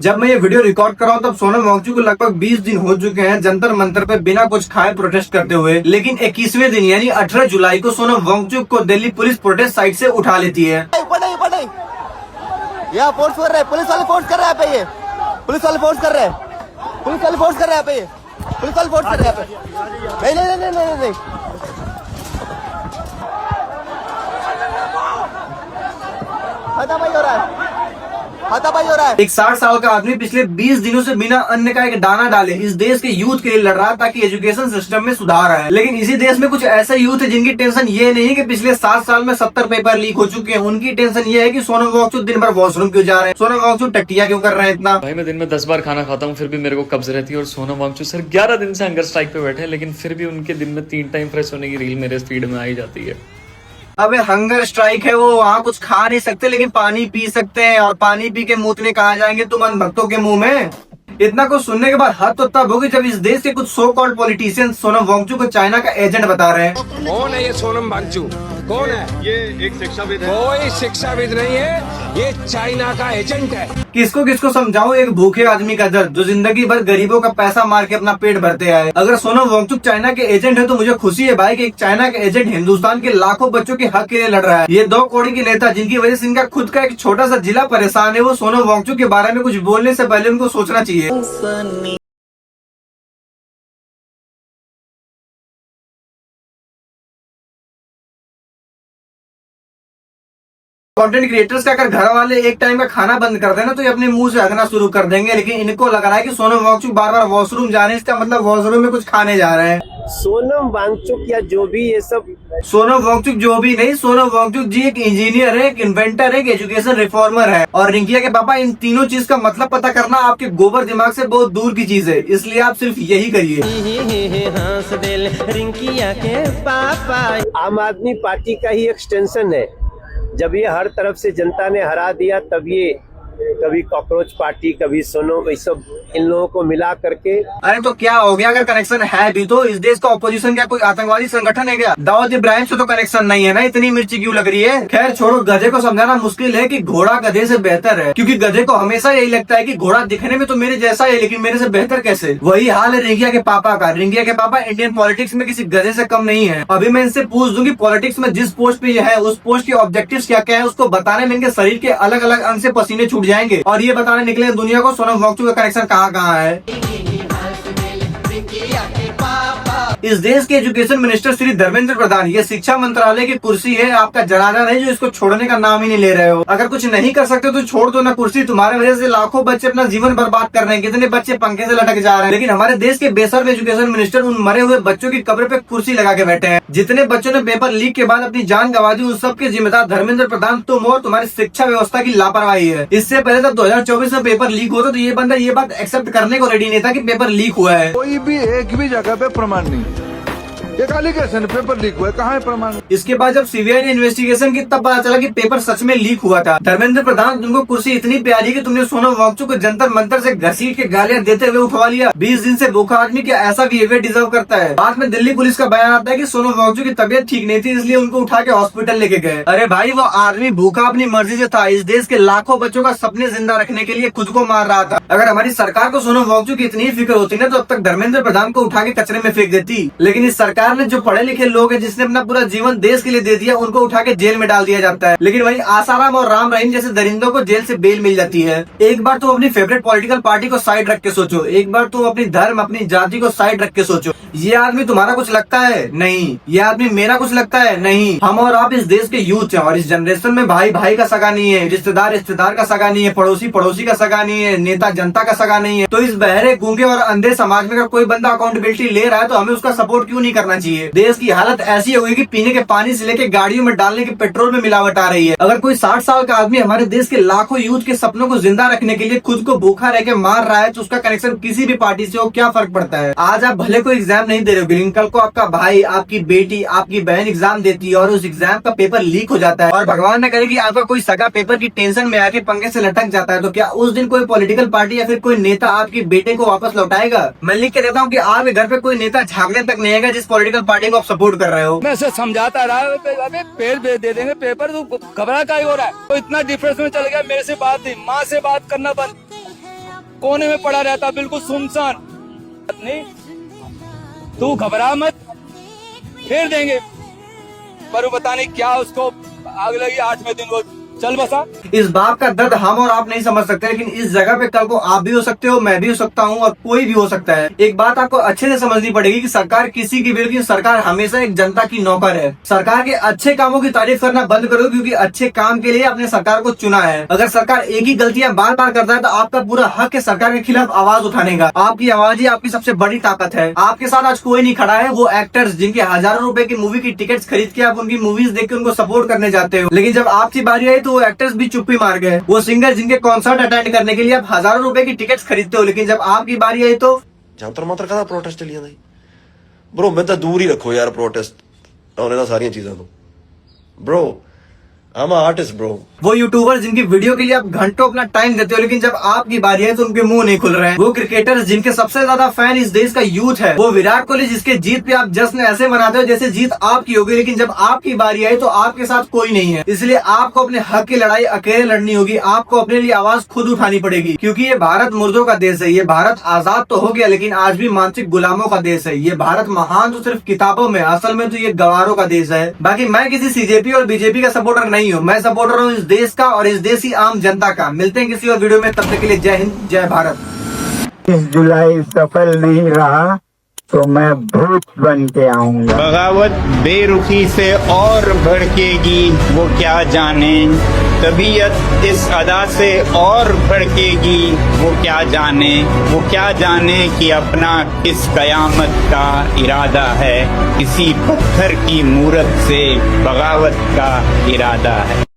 जब मैं ये वीडियो रिकॉर्ड कर रहा हूँ तब सोनम वांगचुक को लगभग 20 दिन हो चुके हैं जंतर मंतर पे बिना कुछ खाए प्रोटेस्ट करते हुए। लेकिन 21वें दिन यानी 18 जुलाई को सोनम वांगचुक को दिल्ली पुलिस प्रोटेस्ट साइट से उठा लेती है। यहाँ फोर्स कर रहे हैं, पुलिस वाले फोर्स कर रहे हैं पे, ये पुलिस वाले फोर्स कर रहे हैं, पुलिस वाले फोर्स कर रहे हैं पे, ये पुलिस वाले फोर्स कर रहे हैं पे। नहीं नहीं नहीं नहीं नहीं हाथापाई हो रहा है, हाथापाई हो रहा है। एक 60 साल का आदमी पिछले 20 दिनों से बिना अन्न का एक दाना डाले इस देश के यूथ के लिए लड़ रहा ताकि एजुकेशन सिस्टम में सुधार आए। लेकिन इसी देश में कुछ ऐसे यूथ है जिनकी टेंशन ये नहीं है कि पिछले 7 साल में 70 पेपर लीक हो चुके हैं। उनकी टेंशन ये है कि सोनम वांगचुक दिन भर वॉशरूम क्यों जा रहे हैं, सोनम वांगचुक टट्टिया क्यों कर रहे हैं इतना। भाई मैं दिन में 10 बार खाना खाता हूँ फिर भी मेरे को कब्ज रहती है। और सोनम वांगचुक सर 11 दिन से हंगर स्ट्राइक पे बैठे हैं, लेकिन फिर भी उनके दिन में 3 टाइम फ्रेश होने की रील मेरे फीड में आई जाती है। अब हंगर स्ट्राइक है, वो वहाँ कुछ खा नहीं सकते लेकिन पानी पी सकते हैं, और पानी पी के मूतने कहाँ जाएंगे तुम अंधभक्तों के मुंह में। इतना कुछ सुनने के बाद हद तो तब होगी जब इस देश के कुछ so called politician Sonam Wangchuk को चाइना का एजेंट बता रहे हैं। कौन है ये सोनम वांगचुक? कौन है ये? एक शिक्षाविद है। कोई शिक्षाविद नहीं है, ये चाइना का एजेंट है। किसको किसको समझाऊं एक भूखे आदमी का दर्द जो जिंदगी भर गरीबों का पैसा मार के अपना पेट भरते आए। अगर सोनम वांगचुक चाइना के एजेंट है तो मुझे खुशी है भाई कि एक चाइना का एजेंट हिंदुस्तान के लाखों बच्चों के हक के लिए लड़ रहा है। ये 2 कौड़ी के नेता जिनकी वजह से इनका खुद का एक छोटा सा जिला परेशान है, वो सोनम वांगचुक के बारे में कुछ बोलने से पहले उनको सोचना चाहिए। कंटेंट क्रिएटर्स का अगर घर वाले एक टाइम का खाना बंद कर देना तो ये अपने मुंह से हगना शुरू कर देंगे, लेकिन इनको लग रहा है कि सोनम वांगचुक बार बार वॉशरूम जा रहे हैं, इसका मतलब वॉशरूम में कुछ खाने जा रहे हैं। सोनम वांगचुक या जो भी ये सब, सोनम वांगचुक जो भी नहीं, सोनम वांगचुक जी एक इंजीनियर है, एक इन्वेंटर है, एक एजुकेशन रिफॉर्मर है, और रिंकिया के पापा। इन तीनों चीज का मतलब पता करना आपके गोबर दिमाग से बहुत दूर की चीज है, इसलिए आप सिर्फ यही करिए। रिंकिया के पापा आम आदमी पार्टी का ही एक्सटेंशन है। जब ये हर तरफ से जनता ने हरा दिया तब ये कभी कॉकरोच पार्टी, कभी सोनो, ये सब इन लोगों को मिला करके। अरे तो क्या हो गया अगर कनेक्शन है भी तो? इस देश का ऑपोजिशन क्या कोई आतंकवादी संगठन है क्या? दाऊद इब्राहिम से तो कनेक्शन नहीं है ना, इतनी मिर्ची क्यों लग रही है? खैर छोड़ो, गधे को समझाना मुश्किल है कि घोड़ा गधे से बेहतर है, क्योंकि गधे को हमेशा यही लगता है कि घोड़ा दिखने में तो मेरे जैसा है लेकिन मेरे से बेहतर कैसे। वही हाल है रिंकिया के पापा का। रिंकिया के पापा इंडियन पॉलिटिक्स में किसी गधे से कम नहीं है। अभी मैं इनसे पूछ दूंगी पॉलिटिक्स में जिस पोस्ट पे है उस पोस्ट के ऑब्जेक्टिव्स क्या क्या है, उसको बताने में इनके शरीर के अलग अलग अंग से पसीने छूट जाएंगे और ये बताने निकले दुनिया को सोनम वांगचुक का कनेक्शन कहाँ कहाँ है। इस देश के एजुकेशन मिनिस्टर श्री धर्मेंद्र प्रधान, ये शिक्षा मंत्रालय की कुर्सी है, आपका जनाजा नहीं जो इसको छोड़ने का नाम ही नहीं ले रहे हो। अगर कुछ नहीं कर सकते तो छोड़ दो ना कुर्सी, तुम्हारे वजह से लाखों बच्चे अपना जीवन बर्बाद कर रहे हैं, कितने बच्चे पंखे से लटक जा रहे हैं। लेकिन हमारे देश के बेसर्व एजुकेशन मिनिस्टर उन मरे हुए बच्चों की कब्र पे कुर्सी लगा के बैठे हैं। जितने बच्चों ने पेपर लीक के बाद अपनी जान गंवा दी, उस सबके जिम्मेदार धर्मेंद्र प्रधान तुम और तुम्हारी शिक्षा व्यवस्था की लापरवाही है। इससे पहले जब 2024 में पेपर लीक होता तो ये बंदा ये बात एक्सेप्ट करने को रेडी नहीं था कि पेपर लीक हुआ है। कोई भी एक भी जगह पे प्रमाण नहीं, एक एलिगेशन पेपर लीक हुआ है, कहाँ है प्रमाण? इसके बाद जब सीबीआई ने इन्वेस्टिगेशन की तब पता चला कि पेपर सच में लीक हुआ था। धर्मेंद्र प्रधान, तुमको कुर्सी इतनी प्यारी कि तुमने सोनम वांगचुक को जंतर मंतर से घसीट के गालियां देते हुए उठवा लिया। 20 दिन से भूखा आदमी क्या ऐसा बिहेवियर डिजर्व करता है? बाद में दिल्ली पुलिस का बयान आता है कि सोनम वांगचुक की तबीयत ठीक नहीं थी इसलिए उनको उठा के हॉस्पिटल लेके गए। अरे भाई वो आदमी भूखा अपनी मर्जी से था, इस देश के लाखों बच्चों का सपने जिंदा रखने के लिए खुद को मार रहा था। अगर हमारी सरकार को सोनम वांगचुक की इतनी फिक्र होती ना तो अब तक धर्मेंद्र प्रधान को उठा के कचरे में फेंक देती। लेकिन इस सरकार ने जो पढ़े लिखे लोग हैं, जिसने अपना पूरा जीवन देश के लिए दे दिया, उनको उठा के जेल में डाल दिया जाता है। लेकिन वहीं आसाराम और राम रहीम जैसे दरिंदों को जेल से बेल मिल जाती है। एक बार तुम अपनी फेवरेट पॉलिटिकल पार्टी को साइड रख के सोचो, एक बार तुम अपनी धर्म अपनी जाति को साइड रख के सोचो। ये आदमी तुम्हारा कुछ लगता है? नहीं। ये आदमी मेरा कुछ लगता है? नहीं। हम और आप इस देश के यूथ हैं और इस जनरेशन में भाई भाई का सगा नहीं है, रिश्तेदार रिश्तेदार का सगा नहीं है, पड़ोसी पड़ोसी का सगा नहीं है, नेता जनता का सगा नहीं है। तो इस बहरे गूंगे और अंधे समाज में अगर कोई बंदा अकाउंटेबिलिटी ले रहा है तो हमें उसका सपोर्ट क्यों नहीं करना चाहिए? देश की हालत ऐसी हो गई कि पीने के पानी से लेके गाड़ियों में डालने के पेट्रोल में मिलावट आ रही है। अगर कोई 60 साल का आदमी हमारे देश के लाखों यूथ के सपनों को जिंदा रखने के लिए खुद को भूखा रह के मार रहा है तो उसका कनेक्शन किसी भी पार्टी से हो, क्या फर्क पड़ता है? आज आप भले कोई एग्जाम नहीं दे रहे हो, लेकिन कल को आपका भाई, आपकी बेटी, आपकी बहन एग्जाम देती है और उस एग्जाम का पेपर लीक हो जाता है और भगवान न करे कि आपका कोई सगा पेपर की टेंशन में आके पंखे से लटक जाता है, तो क्या उस दिन कोई पॉलिटिकल पार्टी या फिर कोई नेता आपकी बेटे को वापस लौटाएगा? मैं लिख के देता हूँ कि आपके घर पे कोई नेता झांकने तक नहीं आएगा जिस पॉलिटिकल पार्टी को आप सपोर्ट कर रहे हो। मैं उसे समझाता रहा, अबे पेड़ दे देंगे पेपर, तू घबरा का हो रहा है? तो इतना डिफरेंस में चल गया। मेरे से बात नहीं, माँ से बात करना बंद। कोने में पड़ा रहता, बिल्कुल सुनसान। नहीं, तू घबरा मत, फेर देंगे। पर वो पता नहीं क्या उसको आग लगी 8वें दिन, वो चल बसा। इस बात का दर्द हम और आप नहीं समझ सकते, लेकिन इस जगह पे कल को आप भी हो सकते हो, मैं भी हो सकता हूँ, और कोई भी हो सकता है। एक बात आपको अच्छे से समझनी पड़ेगी कि सरकार किसी की भी, लेकिन सरकार हमेशा एक जनता की नौकर है। सरकार के अच्छे कामों की तारीफ करना बंद करो, क्योंकि अच्छे काम के लिए आपने सरकार को चुना है। अगर सरकार एक ही गलतियां बार बार करता है तो आपका पूरा हक है सरकार के खिलाफ आवाज उठाने का। आपकी आवाज ही आपकी सबसे बड़ी ताकत है। आपके साथ आज कोई नहीं खड़ा है, वो एक्टर्स जिनके हजारों रुपए की मूवी की टिकट्स खरीद के आप उनकी मूवीज देख के उनको सपोर्ट करने जाते हो, लेकिन जब आपकी बारी आई तो वो एक्टर्स भी चुप्पी मार गए। वो सिंगर जिनके कॉन्सर्ट अटेंड करने के लिए आप हजारों रुपए की टिकट्स खरीदते हो, लेकिन जब आपकी बारी आई तो ਜੰਤਰ ਮੰਤਰ ਕਾਹਦਾ ਪ੍ਰੋਟੈਸਟ ਚੱਲੀ ਜਾਂਦਾ ਜੀ ਬ్రో ਮੈਂ ਤਾਂ ਦੂਰ ਹੀ ਰੱਖੋ ਯਾਰ ਪ੍ਰੋਟੈਸਟ ਔਰ ਇਹਨਾਂ ਸਾਰੀਆਂ ਚੀਜ਼ਾਂ ਤੋਂ bro I'm an artist, bro. वो यूट्यूबर जिनकी वीडियो के लिए आप घंटों अपना टाइम देते हो, लेकिन जब आपकी बारी है तो उनके मुंह नहीं खुल रहे हैं। वो क्रिकेटर जिनके सबसे ज्यादा फैन इस देश का यूथ है। वो विराट कोहली जिसके जीत पे आप जश्न ऐसे मनाते हो जैसे जीत आपकी होगी, लेकिन जब आपकी बारी आई तो आपके साथ कोई नहीं है। इसलिए आपको अपने हक की लड़ाई अकेले लड़नी होगी। आपको अपने लिए आवाज खुद उठानी पड़ेगी, क्योंकि ये भारत मुर्दों का देश है। ये भारत आजाद तो हो गया, लेकिन आज भी मानसिक गुलामों का देश है। ये भारत महान तो सिर्फ किताबों में, असल में तो ये गवारों का देश है। बाकी मैं किसी सीजेपी और बीजेपी का सपोर्टर नहीं हूँ, मैं सपोर्टर हूँ इस देश का और इस देश की आम जनता का। मिलते हैं किसी और वीडियो में, तब तक के लिए जय हिंद, जय भारत। 20 जुलाई सफल नहीं रहा तो मैं भूत बन के आऊंगा। बगावत बेरुखी से और भड़केगी, वो क्या जाने। तबीयत इस अदा से और भड़केगी, वो क्या जाने। वो क्या जाने कि अपना किस कयामत का इरादा है। किसी पत्थर की मूरत से बगावत का इरादा है।